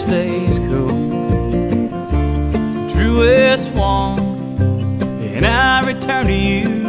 stays cool. True west one, and I return to you.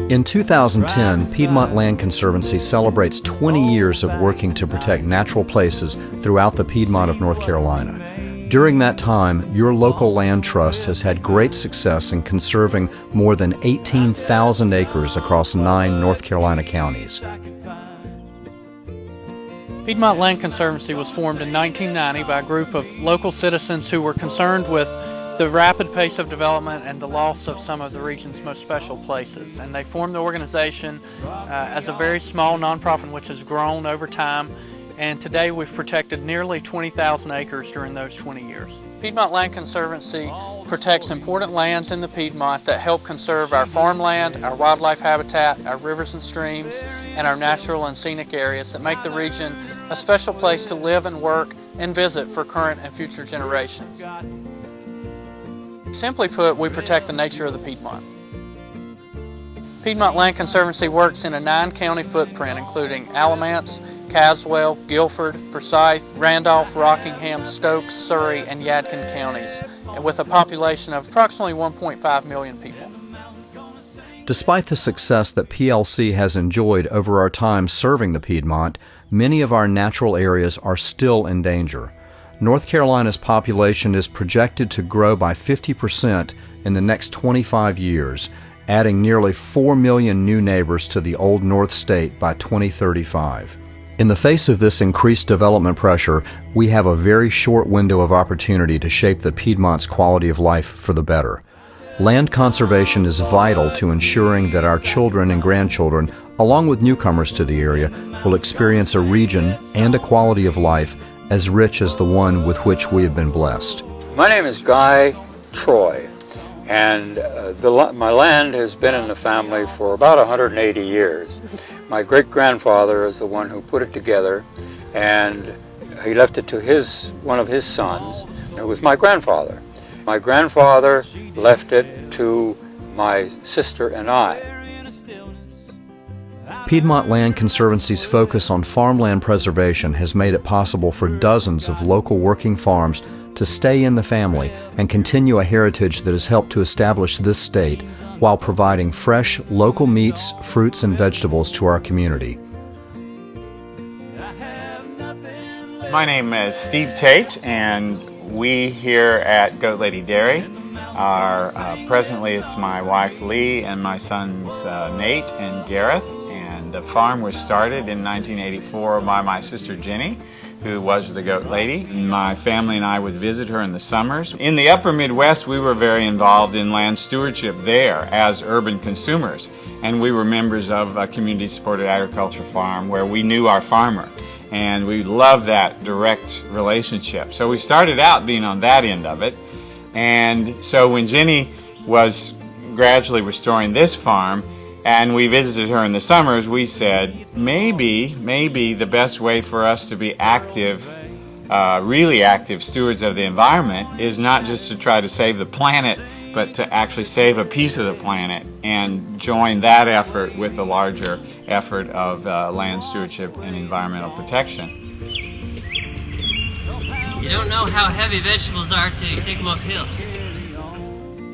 In 2010, Piedmont Land Conservancy celebrates 20 years of working to protect natural places throughout the Piedmont of North Carolina. During that time, your local land trust has had great success in conserving more than 18,000 acres across 9 North Carolina counties. Piedmont Land Conservancy was formed in 1990 by a group of local citizens who were concerned with the rapid pace of development and the loss of some of the region's most special places. And they formed the organization as a very small nonprofit which has grown over time. And today we've protected nearly 20,000 acres during those 20 years. Piedmont Land Conservancy protects important lands in the Piedmont that help conserve our farmland, our wildlife habitat, our rivers and streams, and our natural and scenic areas that make the region a special place to live and work and visit for current and future generations. Simply put, we protect the nature of the Piedmont. Piedmont Land Conservancy works in a 9-county footprint, including Alamance, Caswell, Guilford, Forsyth, Randolph, Rockingham, Stokes, Surry, and Yadkin counties, with a population of approximately 1.5 million people. Despite the success that PLC has enjoyed over our time serving the Piedmont, many of our natural areas are still in danger. North Carolina's population is projected to grow by 50% in the next 25 years, adding nearly 4 million new neighbors to the Old North State by 2035. In the face of this increased development pressure, we have a very short window of opportunity to shape the Piedmont's quality of life for the better. Land conservation is vital to ensuring that our children and grandchildren, along with newcomers to the area, will experience a region and a quality of life as rich as the one with which we have been blessed. My name is Guy Troy, and my land has been in the family for about 180 years. My great-grandfather is the one who put it together, and he left it to one of his sons. It was my grandfather. My grandfather left it to my sister and I. Piedmont Land Conservancy's focus on farmland preservation has made it possible for dozens of local working farms to stay in the family and continue a heritage that has helped to establish this state while providing fresh, local meats, fruits, and vegetables to our community. My name is Steve Tate, and we here at Goat Lady Dairy are presently it's my wife Lee and my sons Nate and Gareth, and the farm was started in 1984 by my sister Jenny, who was the goat lady. My family and I would visit her in the summers. In the upper Midwest, we were very involved in land stewardship there as urban consumers, and we were members of a community-supported agriculture farm where we knew our farmer, and we loved that direct relationship. So we started out being on that end of it, and so when Jenny was gradually restoring this farm, and we visited her in the summers, we said, maybe the best way for us to be active, really active stewards of the environment is not just to try to save the planet, but to actually save a piece of the planet and join that effort with the larger effort of land stewardship and environmental protection. You don't know how heavy vegetables are till you take them uphill.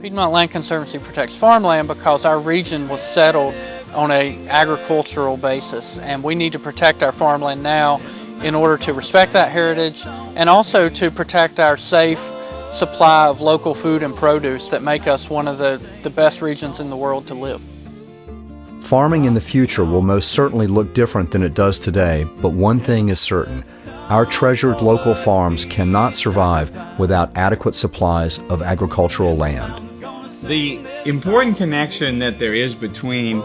Piedmont Land Conservancy protects farmland because our region was settled on an agricultural basis, and we need to protect our farmland now in order to respect that heritage and also to protect our safe supply of local food and produce that make us one of the best regions in the world to live. Farming in the future will most certainly look different than it does today, but one thing is certain. Our treasured local farms cannot survive without adequate supplies of agricultural land. The important connection that there is between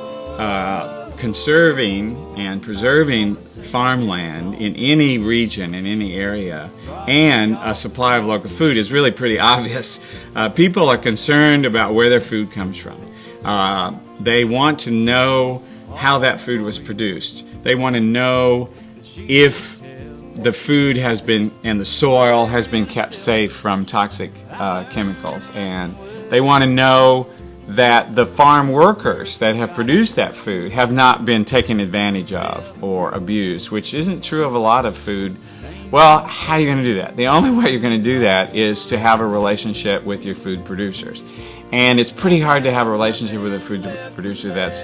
conserving and preserving farmland in any region, in any area, and a supply of local food is really pretty obvious. People are concerned about where their food comes from. They want to know how that food was produced. They want to know if the food has been, and the soil has been kept safe from toxic chemicals, and they want to know that the farm workers that have produced that food have not been taken advantage of or abused, which isn't true of a lot of food Well, how are you going to do that? The only way you're going to do that is to have a relationship with your food producers. And it's pretty hard to have a relationship with a food producer that's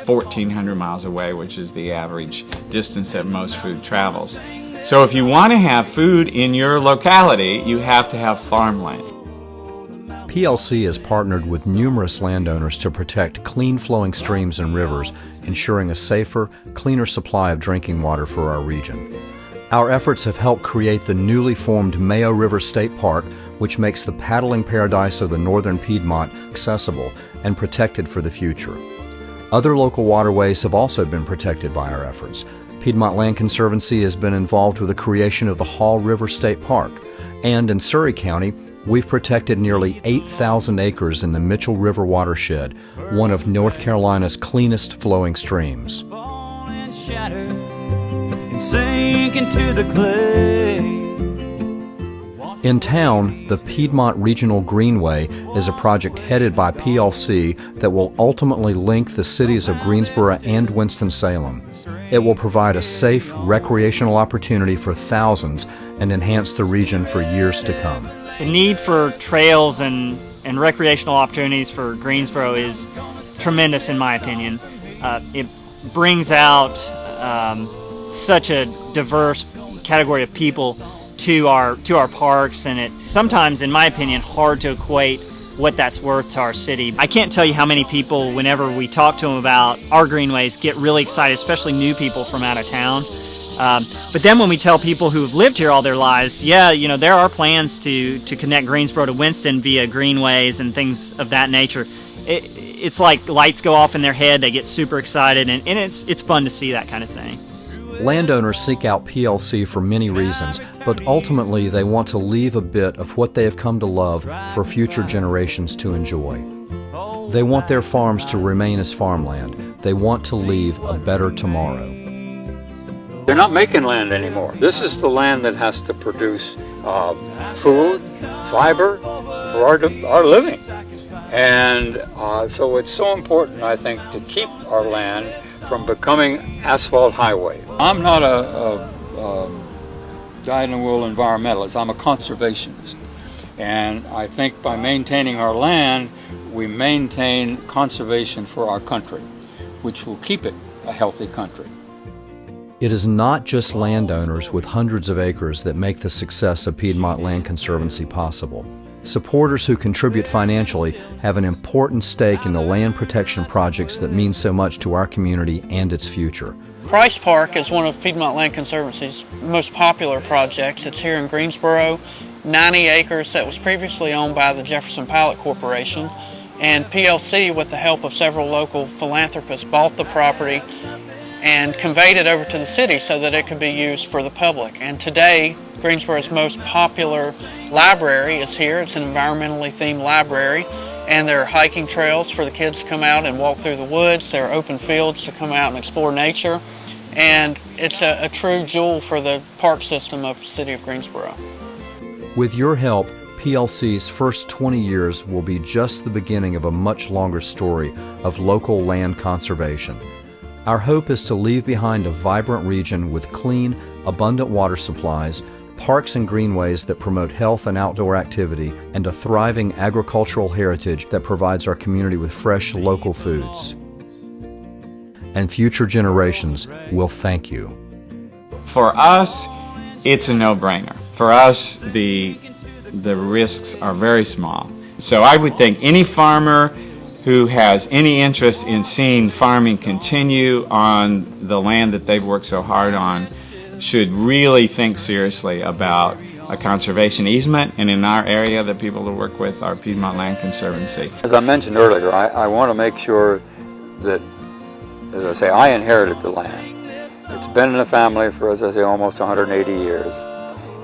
1,400 miles away, which is the average distance that most food travels. So if you want to have food in your locality, you have to have farmland. PLC has partnered with numerous landowners to protect clean-flowing streams and rivers, ensuring a safer, cleaner supply of drinking water for our region. Our efforts have helped create the newly formed Mayo River State Park, which makes the paddling paradise of the northern Piedmont accessible and protected for the future. Other local waterways have also been protected by our efforts. Piedmont Land Conservancy has been involved with the creation of the Hall River State Park, and in Surry County, we've protected nearly 8,000 acres in the Mitchell River watershed, one of North Carolina's cleanest flowing streams. Fall and shatter and sink into the clay. In town, the Piedmont Regional Greenway is a project headed by PLC that will ultimately link the cities of Greensboro and Winston-Salem. It will provide a safe, recreational opportunity for thousands and enhance the region for years to come. The need for trails and recreational opportunities for Greensboro is tremendous in my opinion. It brings out such a diverse category of people to our parks, and it's sometimes, in my opinion, hard to equate what that's worth to our city. I can't tell you how many people, whenever we talk to them about our greenways, get really excited, especially new people from out of town. But then when we tell people who have lived here all their lives, yeah, you know, there are plans to connect Greensboro to Winston via greenways and things of that nature. It's like lights go off in their head, they get super excited, and it's fun to see that kind of thing. Landowners seek out PLC for many reasons, but ultimately they want to leave a bit of what they have come to love for future generations to enjoy. They want their farms to remain as farmland. They want to leave a better tomorrow. They're not making land anymore. This is the land that has to produce food, fiber for our living. And so it's so important, I think, to keep our land from becoming asphalt highway. I'm not a dyed-in-the-wool environmentalist. I'm a conservationist. And I think by maintaining our land, we maintain conservation for our country, which will keep it a healthy country. It is not just landowners with hundreds of acres that make the success of Piedmont Land Conservancy possible. Supporters who contribute financially have an important stake in the land protection projects that mean so much to our community and its future. Price Park is one of Piedmont Land Conservancy's most popular projects. It's here in Greensboro, 90 acres that was previously owned by the Jefferson Pilot Corporation, and PLC, with the help of several local philanthropists, bought the property and conveyed it over to the city so that it could be used for the public. And today, Greensboro's most popular library is here. It's an environmentally themed library, and there are hiking trails for the kids to come out and walk through the woods. There are open fields to come out and explore nature, and it's a true jewel for the park system of the city of Greensboro. With your help, PLC's first 20 years will be just the beginning of a much longer story of local land conservation. Our hope is to leave behind a vibrant region with clean, abundant water supplies, parks and greenways that promote health and outdoor activity, and a thriving agricultural heritage that provides our community with fresh local foods. And future generations will thank you. For us, it's a no-brainer. For us, the risks are very small. So I would think any farmer who has any interest in seeing farming continue on the land that they've worked so hard on should really think seriously about a conservation easement, and in our area, the people to work with are Piedmont Land Conservancy. As I mentioned earlier, I want to make sure that, as I say, I inherited the land. It's been in the family for, as I say, almost 180 years.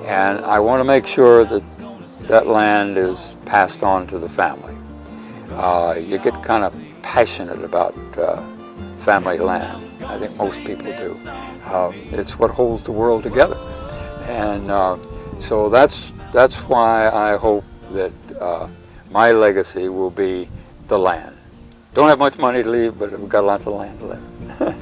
And I want to make sure that that land is passed on to the family. You get kind of passionate about family land. I think most people do. It's what holds the world together. And so that's why I hope that my legacy will be the land. Don't have much money to leave, but we've got lots of land to leave.